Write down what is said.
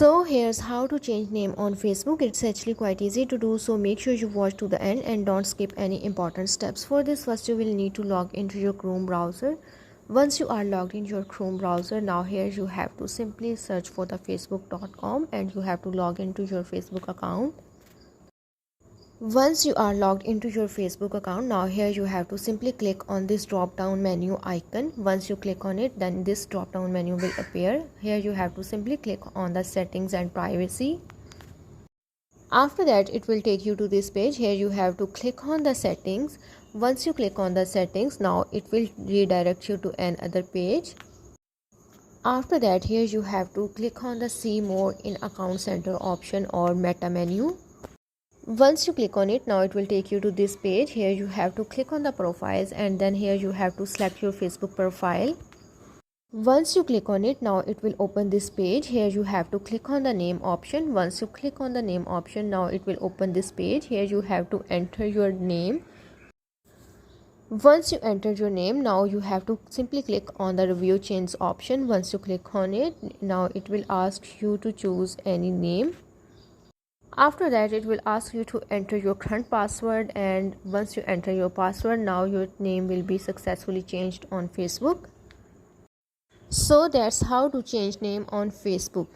So here's how to change name on Facebook. It's actually quite easy to do, so make sure you watch to the end and don't skip any important steps. For this, first you will need to log into your Chrome browser. Once you are logged in your Chrome browser, now here you have to simply search for the facebook.com and you have to log into your Facebook account. Once you are logged into your Facebook account, now here you have to simply click on this drop down menu icon. Once you click on it, then this drop down menu will appear. Here you have to simply click on the settings and privacy. After that, it will take you to this page. Here you have to click on the settings. Once you click on the settings, now it will redirect you to another page. After that, here you have to click on the see more in account center option or meta menu. Once you click on it, now it will take you to this page. Here you have to click on the profiles and then here you have to select your Facebook profile. Once you click on it, now it will open this page. Here you have to click on the name option. Once you click on the name option, now it will open this page. Here you have to enter your name. Once you enter your name, now you have to simply click on the review change option. Once you click on it, now it will ask you to choose any name. After that, it will ask you to enter your current password, and once you enter your password, now your name will be successfully changed on Facebook. So that's how to change name on Facebook.